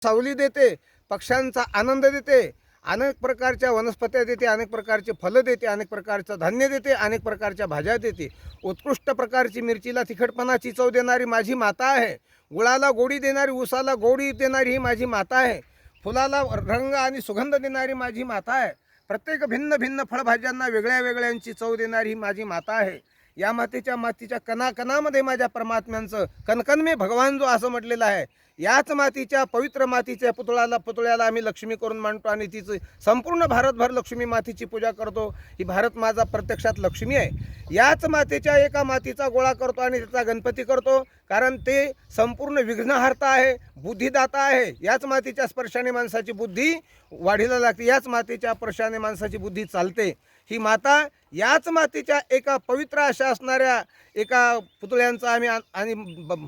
सावली देते, पक्ष्यांचा आनंद देते, अनेक प्रकारच्या वनस्पत्या देते, अनेक प्रकारचे फलं देते, अनेक प्रकारचं धान्य देते, अनेक प्रकारच्या भाज्या देते. उत्कृष्ट प्रकारची मिरचीला तिखटपणाची चव देणारी माझी माता आहे. गुळाला गोडी देणारी, ऊसाला गोडी देणारी ही माझी माता आहे. फुलाला रंग आणि सुगंध देणारी माझी माता आहे. प्रत्येक भिन्न भिन्न फळभाज्यांना वेगळ्या वेगळ्यांची चव देणारी ही माझी माता आहे. या मातीच्या कणाकणामध्ये माझ्या परमात्म्यांचं कणकण में भगवान जो असं म्हटलेलं आहे. याच मातीच्या पवित्र मातीच्या पुतळ्याला आम्ही लक्ष्मी करून मानतो आणि तिचं संपूर्ण भारतभर लक्ष्मी मातीची पूजा करतो. ही भारत माझा प्रत्यक्षात लक्ष्मी आहे. याच मातीच्या एका मातीचा गोळा करतो आणि त्याचा गणपती करतो, कारण ते संपूर्ण विघ्नहर्ता आहे, बुद्धिदाता आहे. याच मातीच्या स्पर्शाने माणसाची बुद्धी वाढीला लागते, याच मातीच्या स्पर्शाने माणसाची बुद्धी चालते. ही माता याच मातीच्या एका पवित्र अशा असणाऱ्या एका पुतळ्यांचं आम्ही आणि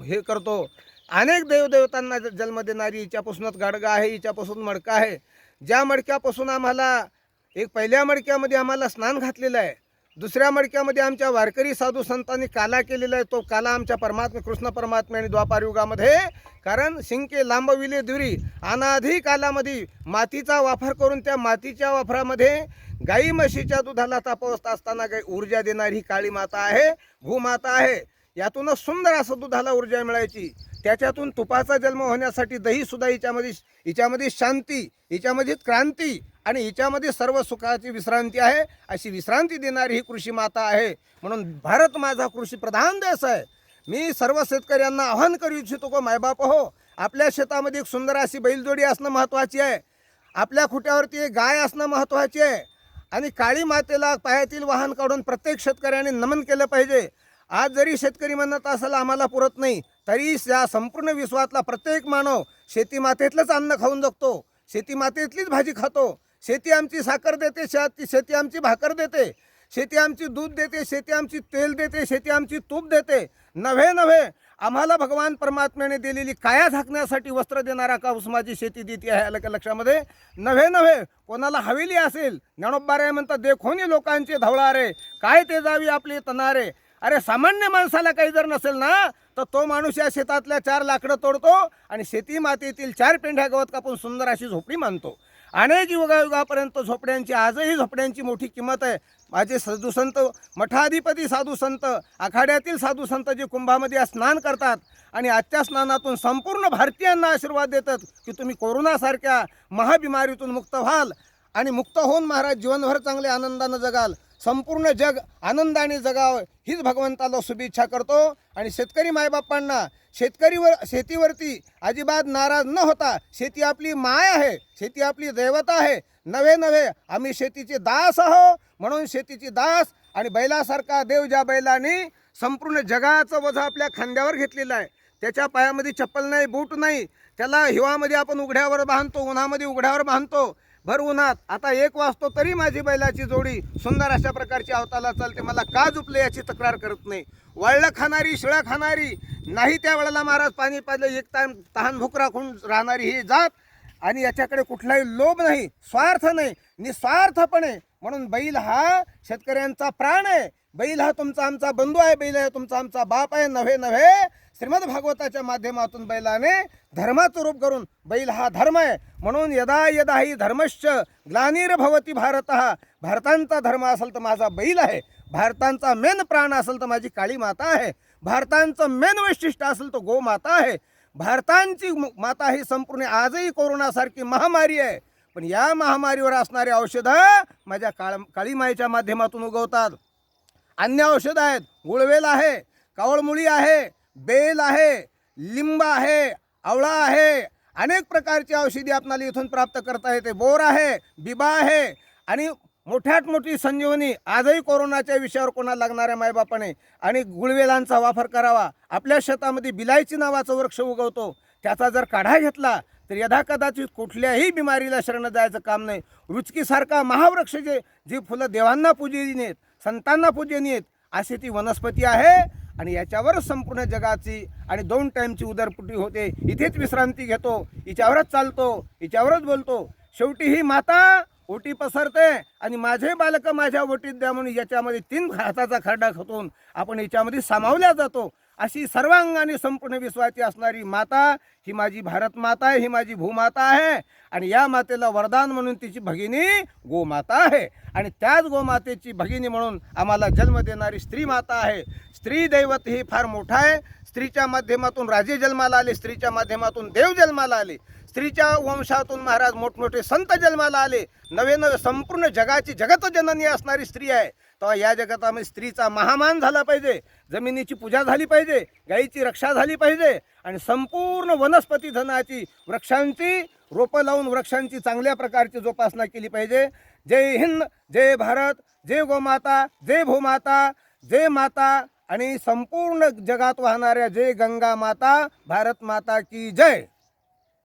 हे करतो. अनेक देवदेवतांना जन्म देणारी हिच्यापासूनच गाडगा आहे, हिच्यापासून मडका आहे. ज्या मडक्यापासून आम्हाला पहिल्या मडक्यामध्ये आम्हाला स्नान घातलेलं आहे, दुसऱ्या मडक्यामध्ये आमच्या वारकरी साधू संतांनी काला केलेला आहे. तो काला आमच्या कृष्ण परमात्मे आणि द्वापार युगामध्ये, कारण शिंके लांबविले दुरी अनाधी कालामध्ये मातीचा वापर करून त्या मातीच्या वापरामध्ये गाई म्हशीच्या दुधाला तापवत असताना काही ऊर्जा देणारी काळी माता आहे, भूमाता आहे. यातूनच सुंदर असं दुधाला ऊर्जा मिळायची. त्याच्यातून तुपाचा जन्म होण्यासाठी दही सुद्धा हिच्यामध्ये शांती, हिच्यामध्ये क्रांती आणि हिच्यामध्ये सर्व सुखाची विश्रांती आहे. अशी विश्रांती देणारी ही कृषी माता आहे. म्हणून भारत माझा कृषी प्रधान देश आहे. मी सर्व शेतकऱ्यांना आवाहन करू इच्छितो की मायबाप हो, आपल्या शेतामध्ये एक सुंदर अशी बैलजोडी असणं महत्त्वाची आहे. आपल्या खुट्यावरती एक गाय असणं महत्त्वाची आहे. आणि काळी मातेला पायातील वाहन काढून प्रत्येक शेतकऱ्याने नमन केलं पाहिजे. आज जरी शेतकरी म्हणत असेल आम्हाला पुरत नाही, तरी या संपूर्ण विश्वातला प्रत्येक मानव शेती मातेतलंच अन्न खाऊन जगतो, शेती मातेतलीच भाजी खातो. शेती आमची साखर देते, शेती आमची भाकर देते, शेती आमची दूध देते, शेती आमची तेल देते, शेती आमची तूप देते. नव्हे आम्हाला भगवान परमात्म्याने दिलेली काया झाकण्यासाठी वस्त्र देणारा काऊस माझी शेती देते आहे. आलं का लक्षामध्ये? नव्हे कोणाला हवेली असेल, ज्ञानोबाराय म्हणतात देखोनी लोकांचे धवळारे, काय ते जावी आपले तनारे. अरे सामान्य माणसाला काही जर नसेल ना, तर तो माणूस या शेतातल्या 4 लाकडं तोडतो आणि शेती मातेतील 4 पेंढ्या गवत कापून सुंदर अशी झोपडी मानतो. अनेक युगायुगापर्यंत झोपड्यांची, आजही झोपड्यांची मोठी किंमत आहे. माझे साधू संत, मठाधिपती साधू संत, आखाड्यातील साधू संत जे कुंभामध्ये स्नान करतात आणि आजच्या स्नानातून संपूर्ण भारतीयांना आशीर्वाद देतात की तुम्ही कोरोनासारख्या महाबिमारीतून मुक्त व्हाल आणि मुक्त होऊन महाराज जीवनभर चांगले आनंदानं जगाल, संपूर्ण जग आनंदाने जगावं हीच भगवंताला शुभेच्छा करतो. आणि शेतकरी मायबापांना शेतीवरती अजिबात नाराज न होता, शेती आपली माय आहे, शेती आपली दैवता आहे. नव्हे आम्ही शेतीचे दास आहो, म्हणून शेतीची दास. आणि बैलासारखा देव ज्या बैलाने संपूर्ण जगाचं वजन आपल्या खांद्यावर घेतलेलं आहे, त्याच्या पायामध्ये चप्पल नाही, बूट नाही, त्याला हिवामध्ये आपण उघड्यावर बांधतो, उन्हामध्ये उघड्यावर बांधतो, भर उन्हात. आता 1 वाजतो तरी माझी बैलाची जोडी सुंदर अशा प्रकारची अवताला चालते. मला का झुपले याची तक्रार करत नाही. वळलं खाणारी, शिळा खाणारी नाही, त्या वेळेला महाराज पाणी पाजलं एक तहान भूक राखून राहणारी ही जात. आणि याच्याकडे कुठलाही लोभ नाही, स्वार्थ नाही, निस्वार्थपणे. म्हणून बैल हा शेतकऱ्यांचा प्राण आहे. बैल हा तुमचा आमचा बंधू आहे, बैल हा तुमचा आमचा बाप आहे. नव्हे श्रीमद भागवताच्या माध्यमातून बैलाने धर्माचं रूप करून, बैल हा धर्म आहे. म्हणून यदा ही धर्मश्च ग्लानिर्भवती भारतः, भारतांचा धर्म असेल तर माझा बैल आहे, भारतांचा मेन प्राण असेल तर माझी काळी माता आहे, भारतांचं मेन वैशिष्ट्य असेल तर गो माता आहे. भारतांची माता ही संपूर्ण आजही कोरोनासारखी महामारी आहे, पण या महामारीवर असणारे औषधं माझ्या काळी माईच्या माध्यमातून उगवतात. अन्य औषध आहेत, गुळवेल आहे, कावळमुळी आहे, बेल आहे, लिंब आहे, आवळा आहे, अनेक प्रकारची औषधी आपल्याला इथून प्राप्त करता येते. बोर आहे, बिबा आहे आणि मोठ्यात मोठी संजीवनी. आजही कोरोनाच्या विषयावर कोणाला लागणाऱ्या मायबापाने आणि गुळवेलांचा वापर करावा. आपल्या शेतामध्ये बिलायची नावाचा वृक्ष उगवतो, त्याचा जर काढा घेतला तर यदाकदाचित कुठल्याही बिमारीला शरण जायचं काम नाही. रुचकीसारखा महावृक्ष जी फुलं देवांना पूजनीय आहेत, संतांना पूजनीय आहेत, अशी ती वनस्पती आहे. आणि याच्यावर संपूर्ण जगाची आणि 2 टाईमची उदरपुटी होते. इथेच विश्रांती घेतो, हिच्यावरच चालतो, हिच्यावरच बोलतो. शेवटी ही माता ओटी पसरते आणि माझे बालक माझ्या ओटीत द्या म्हणून याच्यामध्ये 3 हाताचा खरडा खतून आपण हिच्यामध्ये सामावल्या जातो. अशी सर्वांगाने संपूर्ण विश्वाची असणारी माता ही माझी भारत माता आहे, ही माझी भूमाता आहे. आणि या मातेला वरदान म्हणून तिची भगिनी गोमाता आहे. आणि त्याच गोमातेची भगिनी म्हणून आम्हाला जन्म देणारी स्त्री माता आहे. स्त्री दैवत हे फार मोठं आहे. स्त्रीच्या माध्यमातून राजे जन्माला आले, स्त्रीच्या माध्यमातून देव जन्माला आले, स्त्रीच्या वंशातून महाराज मोठमोठे संत जन्माला आले. नवे नवे संपूर्ण जगाची जगत जननी असणारी स्त्री आहे. तेव्हा या जगतामध्ये स्त्रीचा महामान झाला पाहिजे, जमिनीची पूजा झाली पाहिजे, गायीची रक्षा झाली पाहिजे आणि संपूर्ण वनस्पती धनाची वृक्षांची रोपं लावून वृक्षांची चांगल्या प्रकारची जोपासना केली पाहिजे. जय हिंद, जय भारत, जय गोमाता, जय भूमाता, जय माता आणि संपूर्ण जगात वाहणाऱ्या जय गंगा माता, भारत माता की जय.